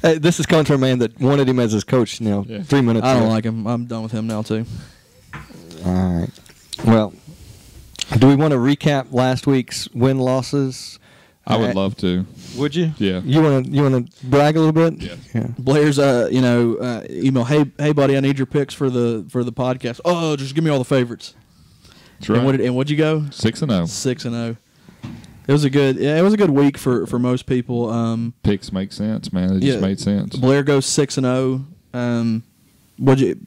Hey, this is coming from a man that wanted him as his coach. 3 minutes. I don't like him. I'm done with him now too. All right. Well, do we want to recap last week's win losses? I would love to. Would you? Yeah. You want to brag a little bit? Yeah. Blair's email. Hey buddy, I need your picks for the podcast. Oh, just give me all the favorites. That's right. And what'd you go? 6-0. 6-0. It was a good week for most people. Picks make sense, man. It just made sense. Blair goes 6-0.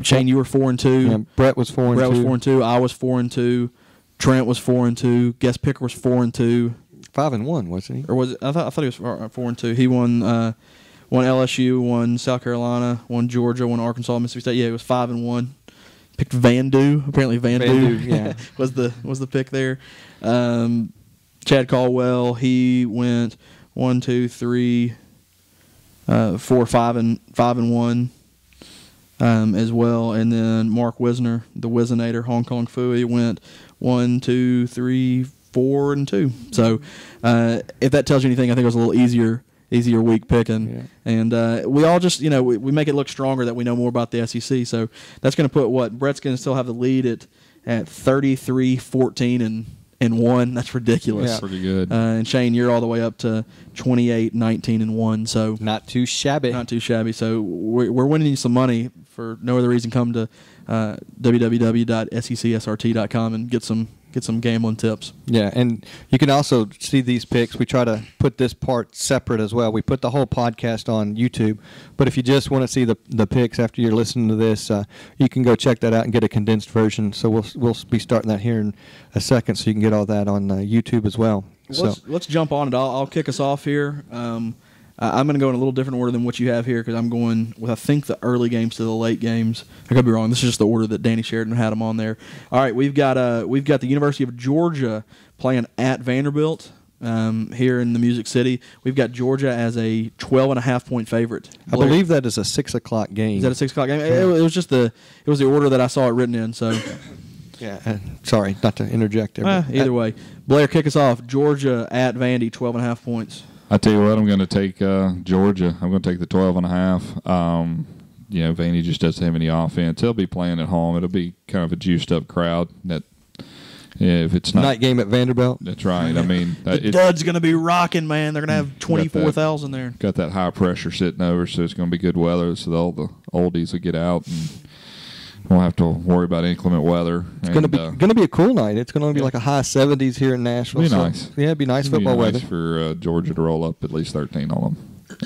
Shane, you were 4-2. Yeah, Brett was 4-2. Brett was 4-2. I was 4-2. Trent was 4-2. Guest picker was 4-2. 5-1, wasn't he? Or was it? I thought he was 4-2. He won LSU, won South Carolina, won Georgia, won Arkansas, Mississippi State. Yeah, it was 5-1. Picked Vandy. Apparently Vandy was the pick there. Chad Caldwell, he went 1, 2, 3, 4, 5-1 as well. And then Mark Wisner, the Wizinator, Hong Kong Fooey, went 1, 2, 3, 4-2. So if that tells you anything, I think it was a little easier week picking. Yeah. And we all just, we make it look stronger that we know more about the SEC. So that's going to put Brett's going to still have the lead at 33, 14, and 1. That's ridiculous. Yeah. Pretty good. And Shane, you're all the way up to 28, 19, and 1. So not too shabby. So we're winning you some money for no other reason. Come to www.secsrt.com and get some gambling tips. Yeah, and you can also see these picks. We try to put this part separate as well. We put the whole podcast on YouTube, but if you just want to see the picks after you're listening to this, you can go check that out and get a condensed version. So we'll be starting that here in a second, so you can get all that on YouTube as well. Let's jump on it. I'll kick us off here. I'm going to go in a little different order than what you have here because I'm going with, I think, the early games to the late games. I could be wrong. This is just the order that Danny Sheridan had them on there. All right, we've got the University of Georgia playing at Vanderbilt here in the Music City. We've got Georgia as a 12.5-point favorite. I believe that is a 6:00 game. Is that a 6:00 game? Yeah. It was just the order that I saw it written in. So. Yeah. Sorry, not to interject there. Either way, Blair, kick us off. Georgia at Vandy, 12.5 points. I tell you what, I'm going to take Georgia. I'm going to take the 12.5. Vandy just doesn't have any offense. They'll be playing at home. It'll be kind of a juiced up crowd. If it's not night game at Vanderbilt. That's right. I mean, the Dud's going to be rocking, man. They're going to have 24,000 there. Got that high pressure sitting over, so it's going to be good weather. So all the oldies will get out and won't have to worry about inclement weather. It's going to be a cool night. It's going to be like a high 70s here in Nashville. It'll be nice. Yeah, it'd be nice football weather. Nice for Georgia to roll up at least 13 on them.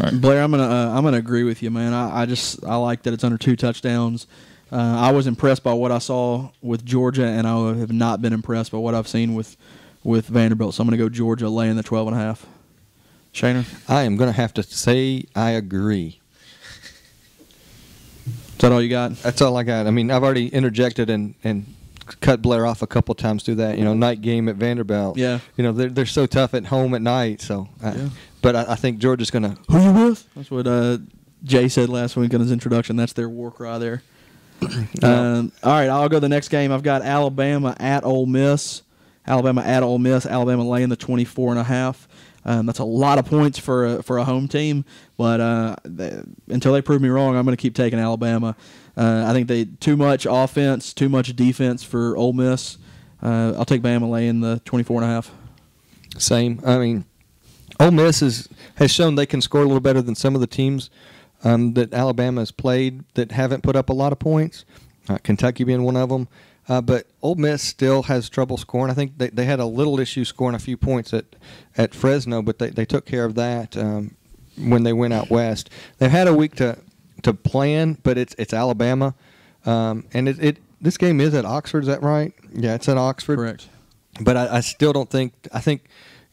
All right. Blair, I'm gonna agree with you, man. I like that it's under 2 touchdowns. I was impressed by what I saw with Georgia, and I have not been impressed by what I've seen with Vanderbilt. So I'm going to go Georgia laying the 12.5. Shaner? I am going to have to say I agree. Is that all you got? That's all I got. I mean, I've already interjected and cut Blair off a couple times through that. Night game at Vanderbilt. Yeah. They're so tough at home at night. So, but I think Georgia's going to. Who you with? That's what Jay said last week in his introduction. That's their war cry there. All right, I'll go the next game. I've got Alabama at Ole Miss. Alabama laying the 24.5. That's a lot of points for a home team, but until they prove me wrong, I'm going to keep taking Alabama. I think they too much offense, too much defense for Ole Miss. I'll take Bama laying the 24.5. Same. I mean, Ole Miss has shown they can score a little better than some of the teams that Alabama has played that haven't put up a lot of points. Kentucky being one of them. But Ole Miss still has trouble scoring. I think they had a little issue scoring a few points at Fresno, but they took care of that when they went out west. They've had a week to plan, but it's Alabama, and this game is at Oxford. Is that right? Yeah, it's at Oxford. Correct. But I still don't think. I think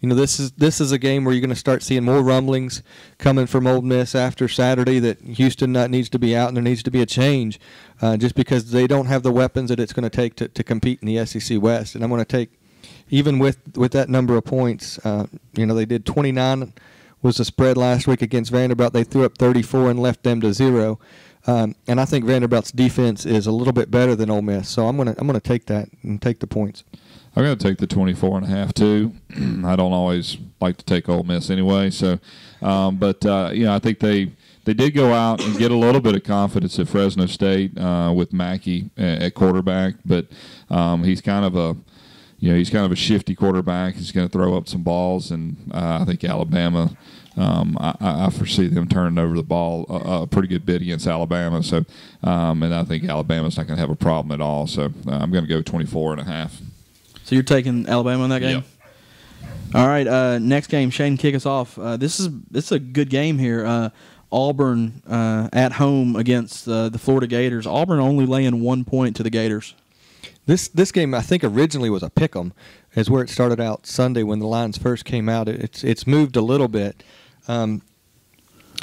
this is a game where you're going to start seeing more rumblings coming from Ole Miss after Saturday that Houston needs to be out and there needs to be a change, just because they don't have the weapons that it's going to take to compete in the SEC West. And I'm going to take, even with that number of points, they did 29 was the spread last week against Vanderbilt. They threw up 34 and left them to 0. And I think Vanderbilt's defense is a little bit better than Ole Miss, so I'm gonna take that and take the points. I'm going to take the 24.5 too. I don't always like to take Ole Miss anyway, so I think they they did go out and get a little bit of confidence at Fresno State with Mackey at quarterback, but he's kind of a shifty quarterback. He's going to throw up some balls, and I think Alabama. I foresee them turning over the ball a pretty good bit against Alabama. So, and I think Alabama's not going to have a problem at all. So, I'm going to go 24.5. So you're taking Alabama in that game? Yep. All right. Next game, Shane, kick us off. This is a good game here. Auburn at home against the Florida Gators. Auburn only laying 1 point to the Gators. This game, I think, originally was a pick'em, is where it started out Sunday when the lines first came out. It's moved a little bit. And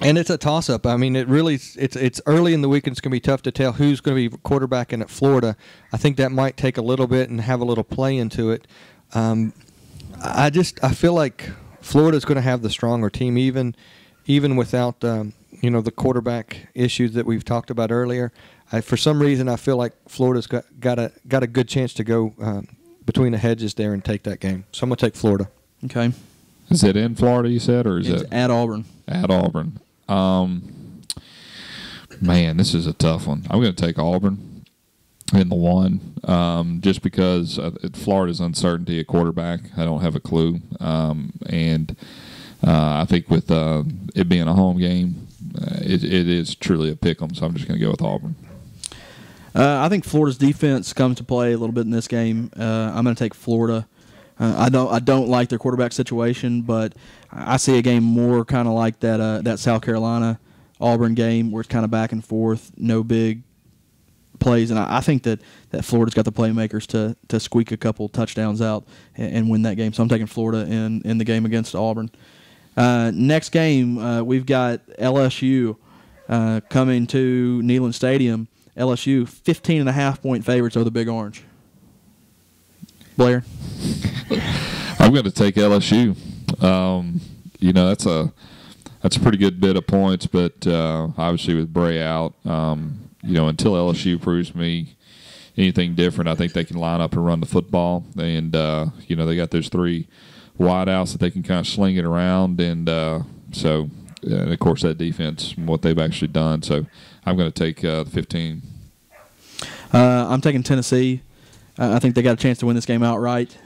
it's a toss-up. I mean, it's early in the week, and it's going to be tough to tell who's going to be quarterbacking at Florida. I think that might take a little bit and have a little play into it. I feel like Florida's going to have the stronger team, even without the quarterback issues that we've talked about earlier. For some reason, I feel like Florida's got a good chance to go between the hedges there and take that game. So I'm going to take Florida. Okay. Is it in Florida, you said, or is it at Auburn? At Auburn. Man, this is a tough one. I'm going to take Auburn in the one, just because Florida's uncertainty at quarterback. I don't have a clue, and I think with it being a home game, it is truly a pick'em. So I'm just going to go with Auburn. I think Florida's defense comes to play a little bit in this game. I'm going to take Florida. I don't like their quarterback situation, but I see a game more kind of like that South Carolina Auburn game where it's kind of back and forth, no big plays, and I think that Florida's got the playmakers to squeak a couple touchdowns out and win that game. So I'm taking Florida in the game against Auburn. Next game, we've got LSU coming to Neyland Stadium. LSU 15.5-point favorites over the Big Orange. Blair? I'm going to take LSU. That's a pretty good bit of points, but obviously with Bray out, until LSU proves me anything different, I think they can line up and run the football. And, they got those three wideouts that they can kind of sling it around. And and of course, that defense, what they've actually done. So I'm going to take 15. I'm taking Tennessee. I think they got a chance to win this game outright.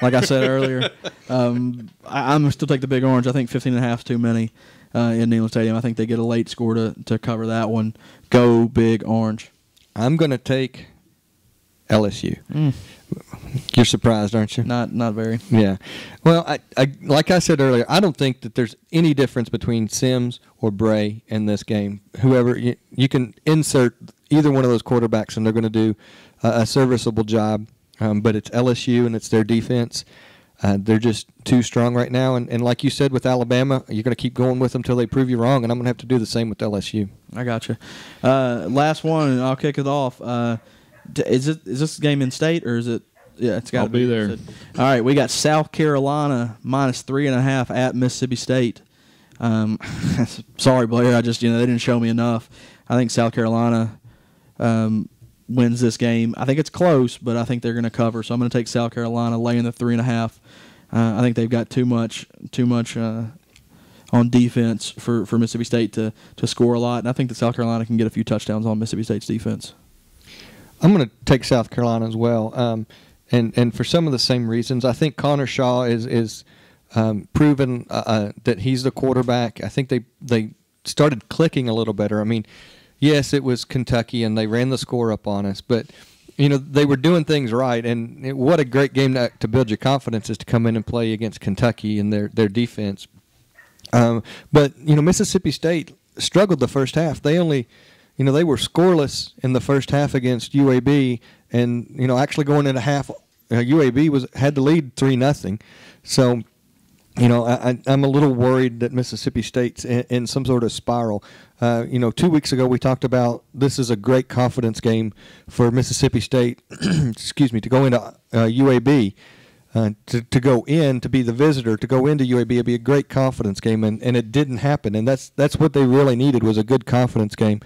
Like I said earlier, I'm still take the Big Orange. I think 15.5 is too many in Neyland Stadium. I think they get a late score to cover that one. Go Big Orange. I'm going to take LSU. You're surprised, aren't you? Not very. Yeah. Well, I like I said earlier, I don't think that there's any difference between Sims or Bray in this game. Whoever you can insert either one of those quarterbacks, and they're going to do a serviceable job. But it's LSU and it's their defense. They're just too strong right now. And like you said with Alabama, you're going to keep going with them until they prove you wrong, and I'm going to have to do the same with LSU. I got you. Last one, and I'll kick it off. Is this game in state, or is it? Yeah, it's got to be there. All right, we got South Carolina -3.5 at Mississippi State. Sorry, Blair. They didn't show me enough. I think South Carolina wins this game. I think it's close, but I think they're going to cover. So I'm going to take South Carolina laying the 3.5. I think they've got too much on defense for Mississippi State to score a lot, and I think that South Carolina can get a few touchdowns on Mississippi State's defense. I'm going to take South Carolina as well, and for some of the same reasons. I think Connor Shaw is proven that he's the quarterback. I think they started clicking a little better. I mean, yes, it was Kentucky, and they ran the score up on us, but they were doing things right. And what a great game to build your confidence is to come in and play against Kentucky and their defense. But Mississippi State struggled the first half. They only, they were scoreless in the first half against UAB, and actually going into half, UAB had the lead 3-0. So. I'm a little worried that Mississippi State's in some sort of spiral. 2 weeks ago we talked about this is a great confidence game for Mississippi State, to go into UAB, to go in, to be the visitor, to go into UAB. It'd be a great confidence game, and it didn't happen. And that's what they really needed, was a good confidence game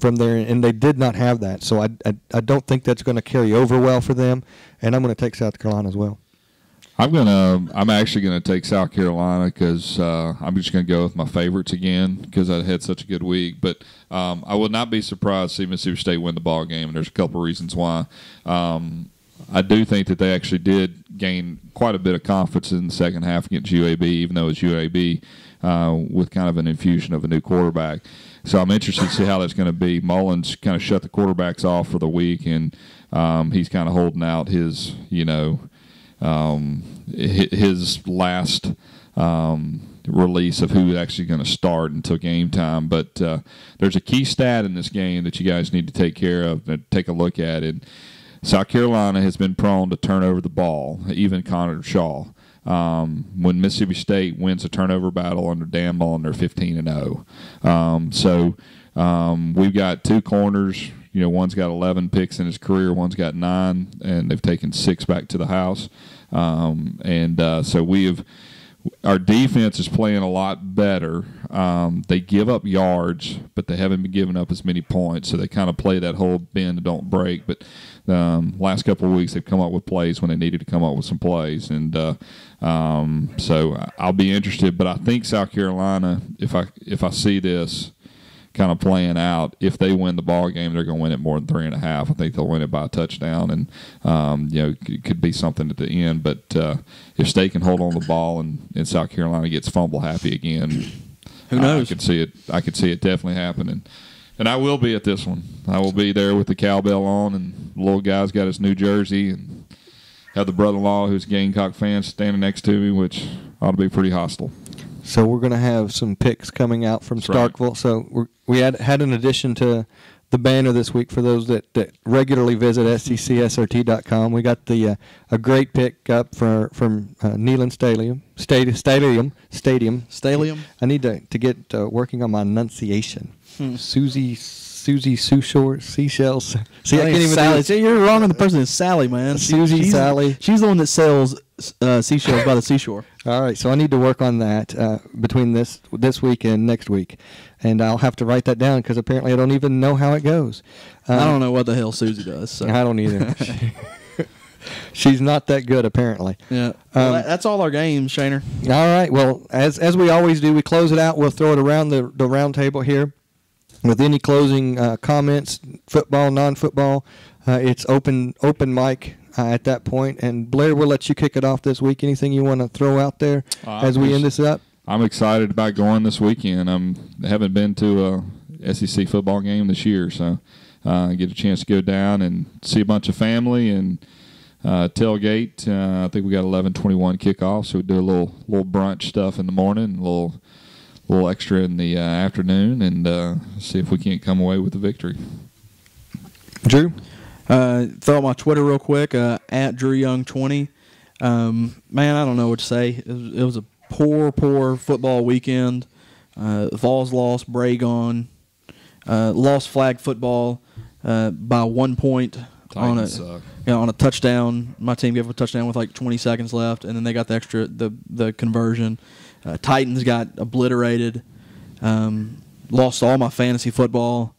from there, and they did not have that. So I don't think that's going to carry over well for them, and I'm going to take South Carolina as well. I'm actually gonna take South Carolina because I'm just gonna go with my favorites again because I had such a good week. But I would not be surprised to see Mississippi State win the ball game, and there's a couple of reasons why. I do think that they actually did gain quite a bit of confidence in the second half against UAB, even though it's UAB with kind of an infusion of a new quarterback. So I'm interested to see how that's going to be. Mullins kind of shut the quarterbacks off for the week, and he's kind of holding out his, his last release of who's actually going to start until game time. But there's a key stat in this game that you guys need to take care of and take a look at. And South Carolina has been prone to turn over the ball, even Connor Shaw. When Mississippi State wins a turnover battle under Dan Mullen, they're 15-0. So we've got two corners. One's got 11 picks in his career, one's got 9, and they've taken 6 back to the house. So our defense is playing a lot better. They give up yards, but they haven't been giving up as many points. So they kind of play that whole bend and don't break. But last couple of weeks they've come up with plays when they needed to come up with some plays. And so I'll be interested. But I think South Carolina, if I see this kind of playing out, if they win the ball game, they're going to win it more than 3.5. I think they'll win it by a touchdown, and it could be something at the end. But if State can hold on the ball and South Carolina gets fumble happy again, who knows? I could see it definitely happening. And I will be at this one. I will be there with the cowbell on, and the little guy's got his new jersey, and have the brother-in-law who's a Gamecock fan standing next to me, which ought to be pretty hostile. So we're going to have some picks coming out from Starkville. Right. So we had an addition to the banner this week for those that regularly visit SECSRT.com. We got a great pick up from Neyland Stadium. I need to get working on my enunciation. Susie Seashells. See, I can't even Sally. See, you're wrong on the person. It's Sally, man. Sally. She's the one that sells seashells by the seashore. All right, so I need to work on that between this week and next week, and I'll have to write that down because apparently I don't even know how it goes. I don't know what the hell Susie does. So. I don't either. She's not that good, apparently. Yeah. Well, that's all our games, Shaner. All right. Well, as we always do, we close it out. We'll throw it around the round table here with any closing comments, football, non-football. It's open mic at that point. And Blair, we'll let you kick it off this week. Anything you want to throw out there as we end this up? I'm excited about going this weekend. I haven't been to a SEC football game this year, so get a chance to go down and see a bunch of family and tailgate. I think we got 11:21 kickoff, so we do a little brunch stuff in the morning, a little extra in the afternoon, and see if we can't come away with the victory. Drew? Throw out my Twitter real quick, at DrewYoung20. Man, I don't know what to say. It was a poor football weekend. Vols lost, Bray gone. Lost flag football by 1 point on a touchdown. My team gave up a touchdown with like 20 seconds left, and then they got the conversion. Titans got obliterated. Lost all my fantasy football,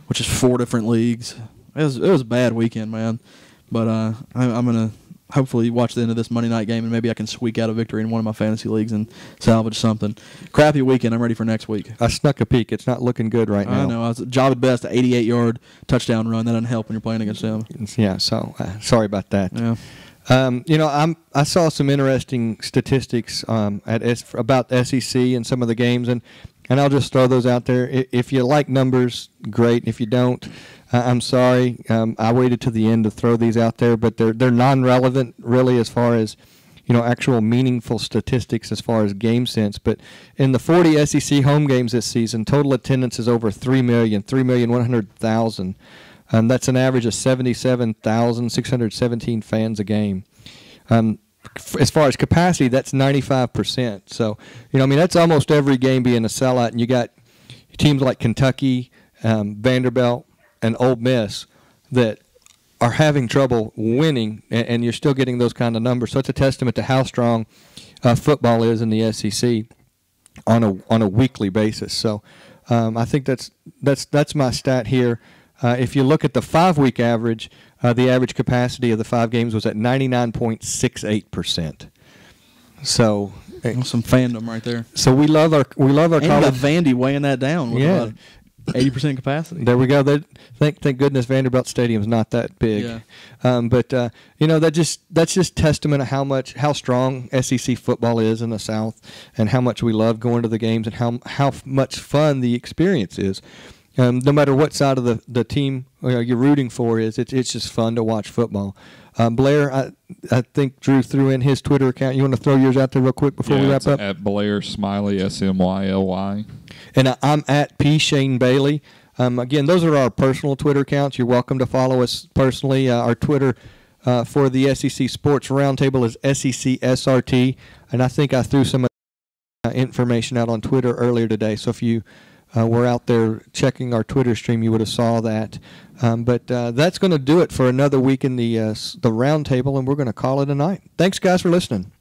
which is 4 different leagues. It was a bad weekend, man. But I'm going to hopefully watch the end of this Monday night game, and maybe I can squeak out a victory in one of my fantasy leagues and salvage something. Crappy weekend. I'm ready for next week. I snuck a peek. It's not looking good right now. I know. I was job at best, an 88-yard touchdown run. That doesn't help when you're playing against them. Yeah, so sorry about that. Yeah. I saw some interesting statistics about SEC and some of the games, and I'll just throw those out there. If you like numbers, great. If you don't, I'm sorry. I waited to the end to throw these out there, but they're non-relevant really as far as actual meaningful statistics as far as game sense. But in the 40 SEC home games this season, total attendance is over 3,100,000. That's an average of 77,617 fans a game. As far as capacity, that's 95%. So, that's almost every game being a sellout. And you got teams like Kentucky, Vanderbilt, and Ole Miss that are having trouble winning, and you're still getting those kind of numbers. So it's a testament to how strong football is in the SEC on a weekly basis. So I think that's my stat here. If you look at the 5-week average, the average capacity of the 5 games was at 99.68%. So some fandom right there. So we love our and college. Vandy weighing that down with about 80% capacity. There we go. Thank goodness Vanderbilt Stadium's not that big. Yeah. But that's just testament of how strong SEC football is in the South, and how much we love going to the games, and how much fun the experience is. No matter what side of the team you're rooting for it's just fun to watch football. Blair, I think Drew threw in his Twitter account. You want to throw yours out there real quick before we wrap up? At Blair Smiley, SMYLY. And I'm at P. Shane Bailey. Again, those are our personal Twitter accounts. You're welcome to follow us personally. Our Twitter for the SEC Sports Roundtable is SECSRT. And I think I threw some information out on Twitter earlier today. So if you were out there checking our Twitter stream, you would have saw that. But that's going to do it for another week in the Roundtable, and we're going to call it a night. Thanks, guys, for listening.